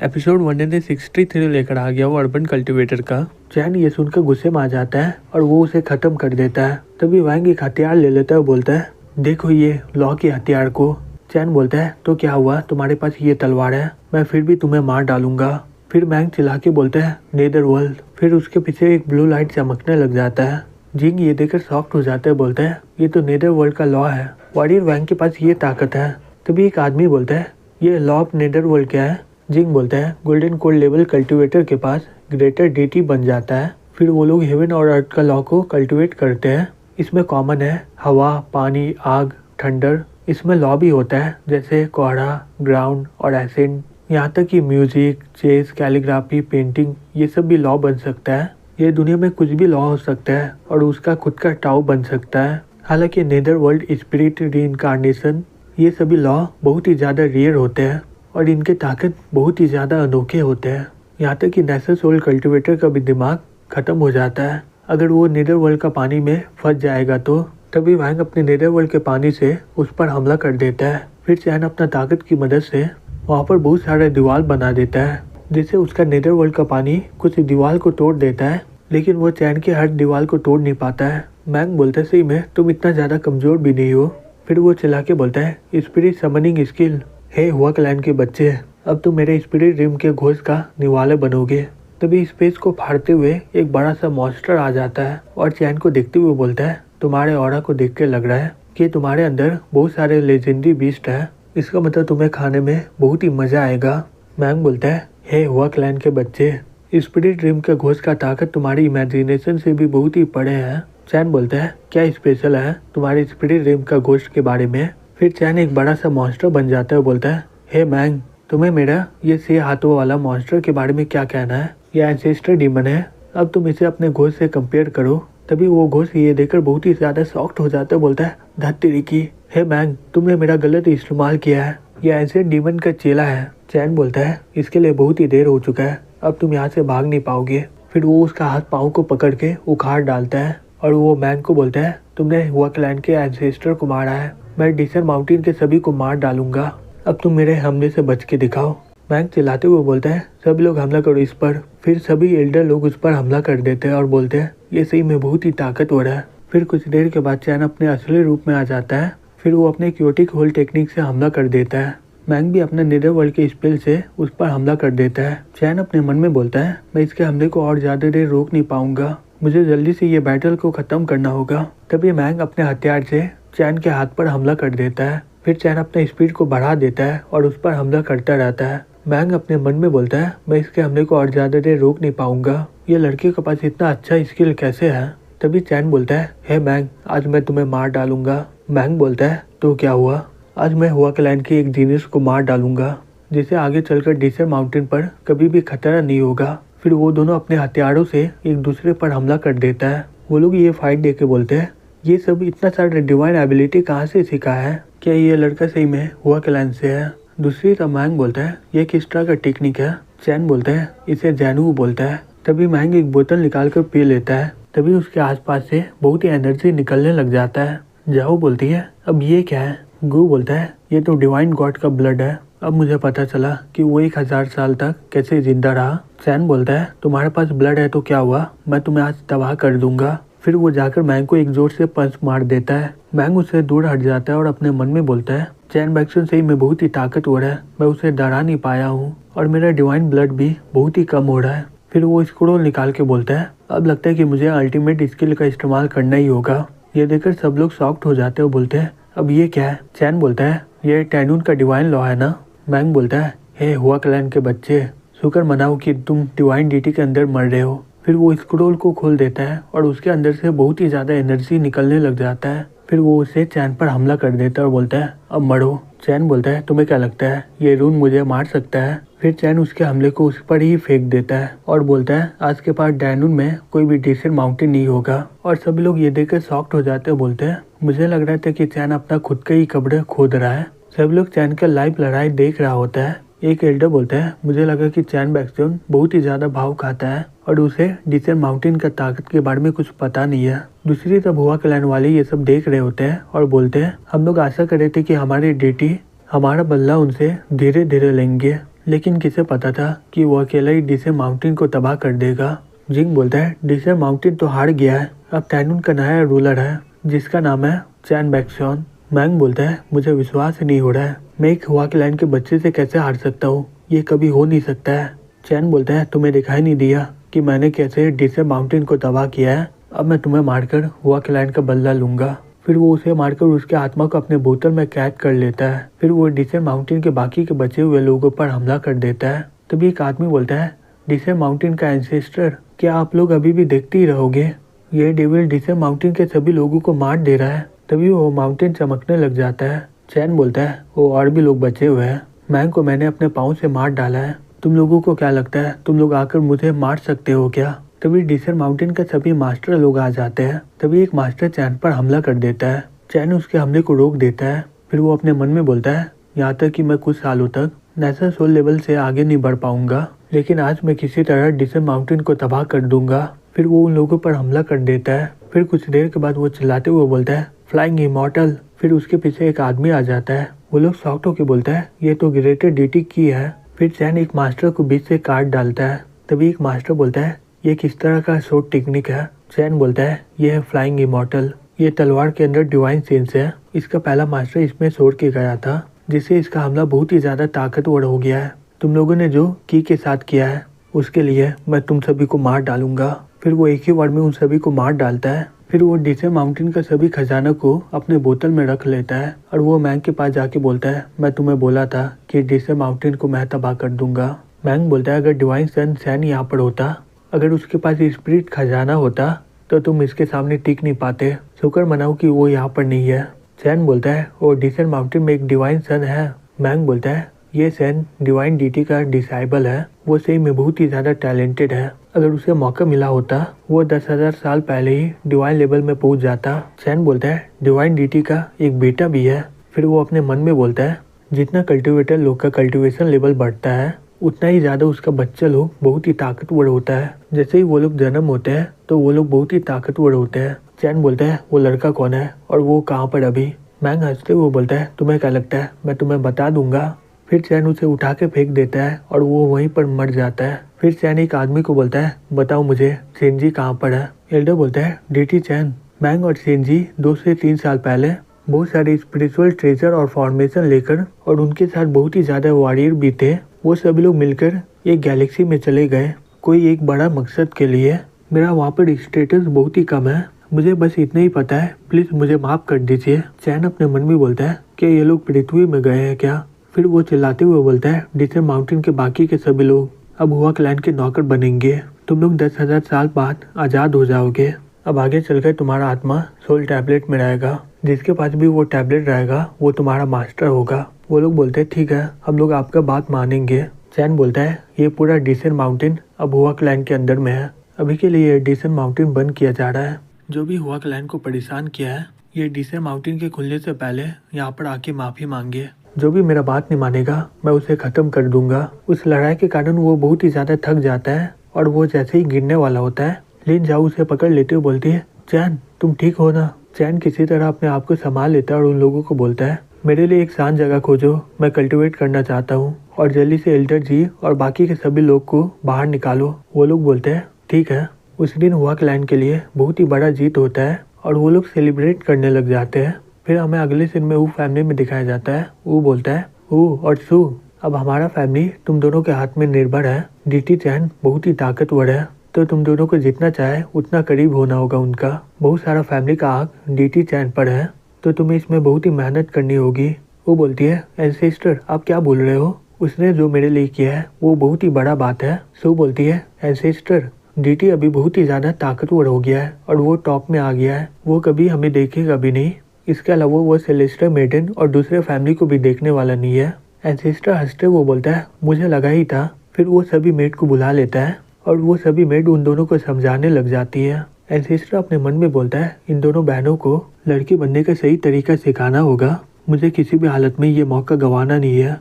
Episode 163 लेकर आ गया वो अर्बन कल्टीवेटर का। चैन ये सुनकर गुस्से में आ जाता है और वो उसे खत्म कर देता है। तभी वैंग एक हथियार ले लेता है और बोलता है, देखो ये लॉ के हथियार को। चैन बोलता है, तो क्या हुआ, तुम्हारे पास ये तलवार है, मैं फिर भी तुम्हें मार डालूंगा। फिर वैंग चिल्ला के बोलता है, नेदर वर्ल्ड। फिर उसके पीछे एक ब्लू लाइट चमकने लग जाता है। जिंग ये देखकर शॉक्ड हो जाता है, बोलता है, ये तो नेदर वर्ल्ड का लॉ है। वॉरियर वैंग के पास ये ताकत है। तभी एक आदमी बोलता है, ये लॉ ऑफ नेदर वर्ल्ड क्या है। जिंग बोलता है, गोल्डन कोल्ड लेवल कल्टीवेटर के पास ग्रेटर डीटी बन जाता है। फिर वो लोग हेवन और अर्थ का लॉ को कल्टीवेट करते हैं। इसमें कॉमन है हवा, पानी, आग, थंडर। इसमें लॉ भी होता है जैसे कोहरा, ग्राउंड और एसिड। यहाँ तक कि म्यूजिक, चेस, कैलीग्राफी, पेंटिंग, ये सब भी लॉ बन सकता है। ये दुनिया में कुछ भी लॉ हो सकता है और उसका खुद का टाउ बन सकता है। हालांकि नेदर वर्ल्ड, स्पिरिट, रीइंकार्नेशन, ये सभी लॉ बहुत ही ज़्यादा रेयर होते हैं और इनके ताकत बहुत ही ज़्यादा अनोखे होते हैं। यहाँ तक कि नेचर सोल कल्टीवेटर का भी दिमाग खत्म हो जाता है अगर वो नेदर वर्ल्ड का पानी में फंस जाएगा तो। तभी वैंग अपने नेदर वर्ल्ड के पानी से उस पर हमला कर देता है। फिर चैन अपना ताकत की मदद से वहाँ पर बहुत सारे दीवार बना देता है, जिससे उसका नेदर वर्ल्ड का पानी कुछ दीवार को तोड़ देता है, लेकिन वो चैन के हर दीवार को तोड़ नहीं पाता है। वैंग बोलता है, सही में तुम इतना ज़्यादा कमज़ोर भी नहीं हो। फिर वो चिल्ला के बोलता है, स्पिरिट समनिंग स्किल, हे हुआ क्लैन के बच्चे, अब तुम मेरे स्पिरिट रिम के घोष का निवाले बनोगे। तभी स्पेस को फाड़ते हुए एक बड़ा सा मॉन्स्टर आ जाता है और चैन को देखते हुए बोलता है, तुम्हारे ऑरा को देख के लग रहा है कि तुम्हारे अंदर बहुत सारे लेजेंडरी बीस्ट है, इसका मतलब तुम्हें खाने में बहुत ही मजा आएगा। मैंग बोलता है, हे हुआ क्लैन के बच्चे, स्पिरिट रिम के घोष का ताकत तुम्हारी इमेजिनेशन से भी बहुत ही बड़े है। चैन बोलता है, क्या स्पेशल है तुम्हारे स्पिरिट रिम का घोष के बारे में। फिर चैन एक बड़ा सा मॉन्स्टर बन जाता है, बोलता है, हे मैंग, तुम्हें मेरा ये 6 हाथों वाला मॉन्स्टर के बारे में क्या कहना है। यह एंसेस्टर डीमन है, अब तुम इसे अपने घोष से कंपेयर करो। तभी वो घोष ये देखकर बहुत ही ज्यादा शॉक्ड हो जाता है, बोलता है, धत्तेरी की, हे मैंग, तुमने मेरा गलत इस्तेमाल किया है, यह एंसेंट डीमन का चेला है। चैन बोलता है, इसके लिए बहुत ही देर हो चुका है, अब तुम यहाँ से भाग नहीं पाओगे। फिर वो उसका हाथ पाँव को पकड़ के उखाड़ डालता है और वो मैंग को बोलता है, तुमने हुआ क्लैन के एंसेस्टर को मारा है, मैं डिसर माउंटेन के सभी को मार डालूंगा, अब तुम मेरे हमले से बच के दिखाओ। मैंग चिल्लाते हुए बोलता है, सब लोग हमला करो इस पर। फिर सभी एल्डर लोग उस पर हमला कर देते हैं और बोलते हैं, ये सही में बहुत ही ताकतवर है। फिर कुछ देर के बाद चैन अपने असली रूप में आ जाता है। फिर वो अपने क्योटिक होल टेक्निक से हमला कर देता है। मैंग भी अपने नेदर वर्ल्ड के स्पेल से उस पर हमला कर देता है। चैन अपने मन में बोलता है, मैं इसके हमले को और ज्यादा देर रोक नहीं पाऊंगा, मुझे जल्दी से ये बैटल को खत्म करना होगा। तभी मैंग अपने हथियार से चैन के हाथ पर हमला कर देता है। फिर चैन अपने स्पीड को बढ़ा देता है और उस पर हमला करता रहता है। मैंग अपने मन में बोलता है, मैं इसके हमले को और ज्यादा देर रोक नहीं पाऊंगा, ये लड़के के पास इतना अच्छा स्किल कैसे है। तभी चैन बोलता है, हे मैंग, आज मैं तुम्हें मार डालूंगा। मैंग बोलता है, तो क्या हुआ, आज मैं हुआ क्लैन के एक जीनियस को मार डालूंगा, जिसे आगे चलकर डिसर माउंटेन पर कभी भी खतरा नहीं होगा। फिर वो दोनों अपने हथियारों से एक दूसरे पर हमला कर देता है। वो लोग ये फाइट देख के बोलते हैं, ये सब इतना सारा डिवाइन एबिलिटी कहाँ से सीखा है, क्या ये लड़का सही में हुआ क्लैन से है। दूसरी तरफ मैंग बोलता है, ये किस तरह का टेक्निक है। चैन बोलता है, इसे जैनू बोलता है। तभी मैंग एक बोतल निकाल कर पी लेता है। तभी उसके आसपास से बहुत ही एनर्जी निकलने लग जाता है। जाओ बोलती है, अब ये क्या है। गू बोलता है, ये तो डिवाइन गॉड का ब्लड है, अब मुझे पता चला कि वो 1000 साल तक कैसे जिंदा रहा। चैन बोलता है, तुम्हारे पास ब्लड है तो क्या हुआ, मैं तुम्हें आज तबाह कर दूंगा। फिर वो जाकर मैंग को एक जोर से पंच मार देता है। मैंग उससे दूर हट जाता है और अपने मन में बोलता है, चैन बैक्सन सही में बहुत ही ताकतवर है, मैं उसे डरा नहीं पाया हूँ और मेरा डिवाइन ब्लड भी बहुत ही कम हो रहा है। फिर वो स्क्रोल निकाल के बोलता है, अब लगता है कि मुझे अल्टीमेट स्किल का इस्तेमाल करना ही होगा। ये देखकर सब लोग शॉक्ड हो जाते हैं और बोलते हैं, अब ये क्या है। चैन बोलता है, ये टैनून का डिवाइन लॉ है ना। मैंग बोलता है, हे हुआ क्लैन के बच्चे, शुक्र मनाओ कि तुम डिवाइन डीटी के अंदर मर रहे हो। फिर वो स्क्रोल को खोल देता है और उसके अंदर से बहुत ही ज्यादा एनर्जी निकलने लग जाता है। फिर वो उसे चैन पर हमला कर देता है और बोलता है, अब मरो। चैन बोलता है, तुम्हें क्या लगता है ये रून मुझे मार सकता है। फिर चैन उसके हमले को उस पर ही फेंक देता है और बोलता है, आज के पास डैनून में कोई भी डिसर माउंटेन नहीं होगा। और सभी लोग ये देखकर शॉक्ड हो जाते हैं, बोलते हैं, मुझे लग रहा था कि चैन अपना खुद का ही कब्र खोद रहा है। सब लोग चैन का लाइव लड़ाई देख रहा होता है। एक एल्डर बोलता है, मुझे लगा कि चैन बैक्सन बहुत ही ज्यादा भाव खाता है और उसे डिसर माउंटेन का ताकत के बारे में कुछ पता नहीं है। दूसरी तरफ हुआ क्लैन वाले ये सब देख रहे होते हैं और बोलते हैं, हम लोग आशा कर रहे थे कि हमारी डेटी हमारा बदला उनसे धीरे धीरे लेंगे, लेकिन किसे पता था कि वो अकेला ही डिसर माउंटेन को तबाह कर देगा। जिंग बोलता है डिसर माउंटेन तो हार गया है, अब टैनून का नया रूलर है जिसका नाम है चैन बैक्सॉन। मैंग बोलता है मुझे विश्वास ही नहीं हो रहा है, मैं एक हुआ के लैंड के बच्चे से कैसे हार सकता हूँ, ये कभी हो नहीं सकता है। चैन बोलता है तुम्हें दिखाई नहीं दिया कि मैंने कैसे डिसर माउंटेन को तबाह किया है, अब मैं तुम्हें मारकर हुआ के लैंड का बदला लूंगा। फिर वो उसे मारकर उसके आत्मा को अपने बोतल में कैद कर लेता है। फिर वो डिसर माउंटेन के बाकी के बचे हुए लोगों पर हमला कर देता है। तभी एक आदमी बोलता है डिसर माउंटेन का एंसेस्टर, क्या आप लोग अभी भी देखते ही रहोगे? ये डेविल डिसर माउंटेन के सभी लोगों को मार दे रहा है। तभी वो माउंटेन चमकने लग जाता है। चैन बोलता है वो और भी लोग बचे हुए हैं, मैंग को मैंने अपने पाँव से मार डाला है, तुम लोगों को क्या लगता है तुम लोग आकर मुझे मार सकते हो क्या? तभी डिसर माउंटेन के सभी मास्टर लोग आ जाते हैं। तभी एक मास्टर चैन पर हमला कर देता है। चैन उसके हमले को रोक देता है। फिर वो अपने मन में बोलता है यहाँ तक कि मैं कुछ सालों तक नेशनल सोल लेवल से आगे नहीं बढ़ पाऊंगा, लेकिन आज मैं किसी तरह डिसर माउंटेन को तबाह कर दूंगा। फिर वो उन लोगों पर हमला कर देता है। फिर कुछ देर के बाद वो चिल्लाते हुए बोलता है फ्लाइंग इमॉर्टल। फिर उसके पीछे एक आदमी आ जाता है। वो लोग शॉक्ड होकर बोलता है ये तो ग्रेटर डीटी की है। फिर चैन एक मास्टर को बीच से काट डालता है। तभी एक मास्टर बोलता है ये किस तरह का शॉट टेक्निक है? चैन बोलता है ये है फ्लाइंग इमॉर्टल, ये तलवार के अंदर डिवाइन सेंस है, इसका पहला मास्टर इसमें छोड़ के गया था जिससे इसका हमला बहुत ही ज्यादा ताकतवर हो गया है। तुम लोगों ने जो की के साथ किया है उसके लिए मैं तुम सभी को मार डालूंगा। फिर वो एक ही वार में उन सभी को मार डालता है। फिर वो डिसर माउंटेन का सभी खजाना को अपने बोतल में रख लेता है और वो मैंग के पास जाके बोलता है मैं तुम्हें बोला था कि डिसर माउंटेन को मैं तबाह कर दूंगा। मैंग बोलता है अगर डिवाइन सन सैन यहाँ पर होता, अगर उसके पास स्पिरिट खजाना होता तो तुम इसके सामने टिक नहीं पाते, शुक्र मनाओ कि वो यहाँ पर नहीं है। चैन बोलता है और डिसर माउंटेन में एक डिवाइन सन है। मैंग बोलता है ये सैन डिवाइन डीटी का डिसाइबल है, वो सही में बहुत ही ज्यादा टैलेंटेड है, अगर उसे मौका मिला होता वो 10,000 साल पहले ही डिवाइन लेवल में पहुंच जाता। चैन बोलता है डिवाइन डीटी का एक बेटा भी है। फिर वो अपने मन में बोलता है जितना कल्टिवेटर लोग का कल्टिवेशन लेवल बढ़ता है उतना ही ज्यादा उसका बच्चा लोग बहुत ही ताकतवर होता है। जैसे ही वो लोग जन्म होते हैं तो वो लोग बहुत ही ताकतवर होते हैं। चैन बोलता है वो लड़का कौन है और वो कहाँ पर अभी? मैंग हंसते हुए बोलता है तुम्हें क्या लगता है मैं तुम्हें बता दूंगा। फिर चैन उसे उठा के फेंक देता है और वो वहीं पर मर जाता है। फिर चैन एक आदमी को बोलता है बताओ मुझे सेंजी कहाँ पर है? एल्डर बोलता है डीटी चैन, मैंग और सेंजी 2 से 3 साल पहले बहुत सारे स्पिरिचुअल ट्रेजर और फॉर्मेशन लेकर और उनके साथ बहुत ही ज्यादा वॉरियर भी थे, वो सभी लोग मिलकर एक गैलेक्सी में चले गए कोई एक बड़ा मकसद के लिए। मेरा वहाँ पर स्टेटस बहुत ही कम है, मुझे बस इतना ही पता है, प्लीज मुझे माफ कर दीजिए। चैन अपने मन में बोलता है कि ये लोग पृथ्वी में गए हैं क्या? फिर वो चिल्लाते हुए बोलता है डिसर माउंटेन के बाकी के सभी लोग अब हुआ क्लैन के नौकर बनेंगे, तुम लोग 10,000 साल बाद आजाद हो जाओगे। अब आगे चलकर तुम्हारा आत्मा सोल टैबलेट में रहेगा, जिसके पास भी वो टैबलेट रहेगा वो तुम्हारा मास्टर होगा। वो लोग बोलते हैं ठीक है हम लोग आपका बात मानेंगे। चैन बोलता है ये पूरा डिसर माउंटेन अब हुआ क्लैन के अंदर में है, अभी के लिए डिसर माउंटेन बंद किया जा रहा है। जो भी हुआ क्लैन को परेशान किया है ये डिसर माउंटेन के खुलने से पहले यहाँ पर आके माफी मांगे। जो भी मेरा बात नहीं मानेगा मैं उसे खत्म कर दूंगा। उस लड़ाई के कारण वो बहुत ही ज्यादा थक जाता है और वो जैसे ही गिरने वाला होता है लिन जाओ उसे पकड़ लेते हुए बोलती है चैन तुम ठीक हो ना? चैन किसी तरह अपने आप को संभाल लेता है और उन लोगों को बोलता है मेरे लिए एक शांत जगह खोजो, मैं कल्टिवेट करना चाहता हूँ और जल्दी से एल्डर जी और बाकी के सभी लोग को बाहर निकालो। वो लोग बोलते हैं ठीक है। उस दिन हुआ क्लैन के लिए बहुत ही बड़ा जीत होता है और वो लोग सेलिब्रेट करने लग जाते हैं। फिर हमें अगले सीन में वो फैमिली में दिखाया जाता है। वो बोलता है वो और सू अब हमारा फैमिली तुम दोनों के हाथ में निर्भर है, डीटी चैन बहुत ही ताकतवर है तो तुम दोनों को जितना चाहे उतना करीब होना होगा उनका। बहुत सारा फैमिली का आग डीटी चैन पर है तो तुम्हें इसमें बहुत ही मेहनत करनी होगी। वो बोलती है एंसेस्टर आप क्या बोल रहे हो, उसने जो मेरे लिए किया है वो बहुत ही बड़ा बात है। सो बोलती है एंसेस्टर डीटी अभी बहुत ही ज्यादा ताकतवर हो गया है और वो टॉप में आ गया है, वो कभी हमें देखेगा भी नहीं, इसके अलावा वो सेलेस्टर मेडन और दूसरे फैमिली को भी देखने वाला नहीं है। एंसेस्टर हंसते वो बोलता है मुझे लगा ही था। फिर वो सभी मेड को बुला लेता है और वो सभी मेड उन दोनों को समझाने लग जाती है। एंसेस्टर अपने मन में बोलता है इन दोनों बहनों को लड़की बनने का सही तरीका सिखाना होगा, मुझे किसी भी हालत में ये मौका गंवाना नहीं है।